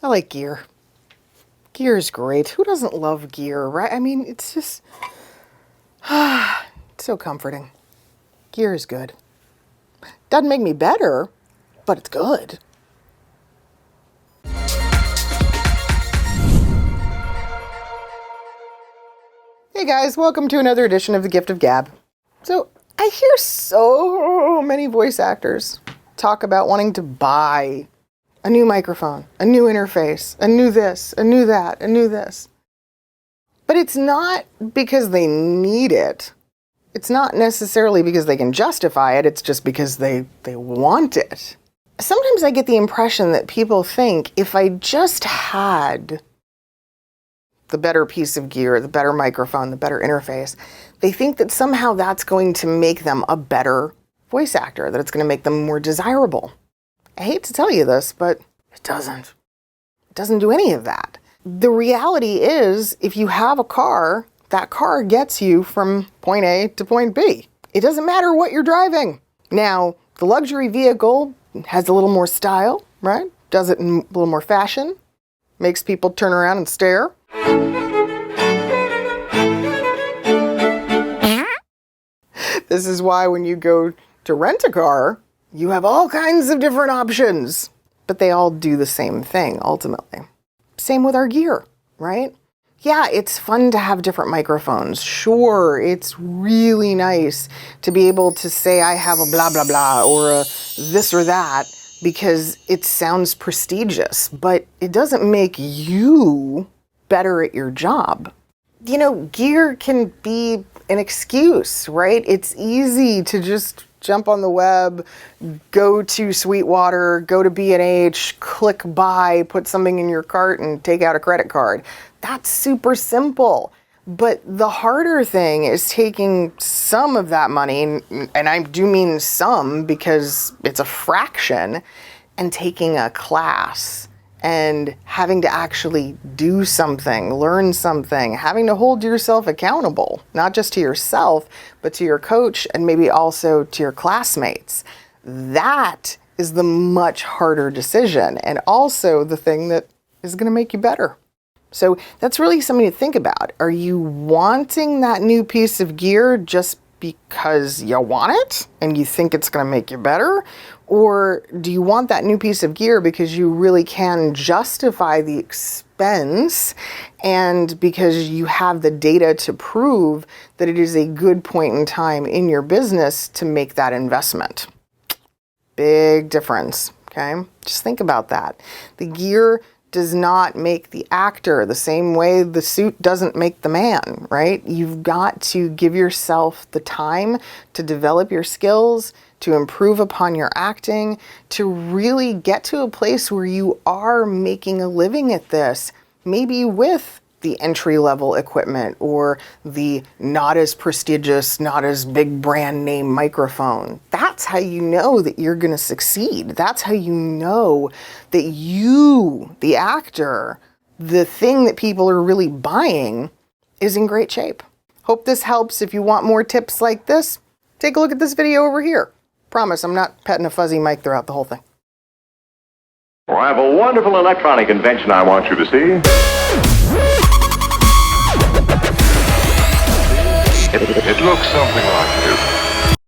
I like gear. Gear is great. Who doesn't love gear, right? I mean, it's just it's so comforting. Gear is good. Doesn't make me better, but it's good. Hey guys, welcome to another edition of The Gift of Gab. So, I hear so many voice actors talk about wanting to buy a new microphone, a new interface, a new this, a new that, a new this. But it's not because they need it. It's not necessarily because they can justify it. It's just because they want it. Sometimes I get the impression that people think if I just had the better piece of gear, the better microphone, the better interface, they think that somehow that's going to make them a better voice actor, that it's going to make them more desirable. I hate to tell you this, but it doesn't. It doesn't do any of that. The reality is, if you have a car, that car gets you from point A to point B. It doesn't matter what you're driving. Now, the luxury vehicle has a little more style, right? Does it in a little more fashion. Makes people turn around and stare. This is why when you go to rent a car, you have all kinds of different options, but they all do the same thing ultimately. Same with our gear, right? Yeah, it's fun to have different microphones. Sure, it's really nice to be able to say I have a blah, blah, blah, or a this or that, because it sounds prestigious, but it doesn't make you better at your job. You know, gear can be an excuse, right? It's easy to just jump on the web, go to Sweetwater, go to B&H, click buy, put something in your cart and take out a credit card. That's super simple. But the harder thing is taking some of that money, and I do mean some because it's a fraction, and taking a class and having to actually do something, learn something, having to hold yourself accountable, not just to yourself, but to your coach and maybe also to your classmates. That is the much harder decision, and also the thing that is going to make you better. So that's really something to think about. Are you wanting that new piece of gear just because you want it and you think it's going to make you better? Or do you want that new piece of gear because you really can justify the expense and because you have the data to prove that it is a good point in time in your business to make that investment? Big difference, okay? Just think about that. The gear does not make the actor the same way the suit doesn't make the man, right? You've got to give yourself the time to develop your skills, to improve upon your acting, to really get to a place where you are making a living at this, maybe with the entry-level equipment or the not as prestigious, not as big brand name microphone. That's how you know that you're going to succeed. That's how you know that you, the actor, the thing that people are really buying, is in great shape. Hope this helps. If you want more tips like this, take a look at this video over here. Promise, I'm not petting a fuzzy mic throughout the whole thing. Well, I have a wonderful electronic invention I want you to see. It looks something like this.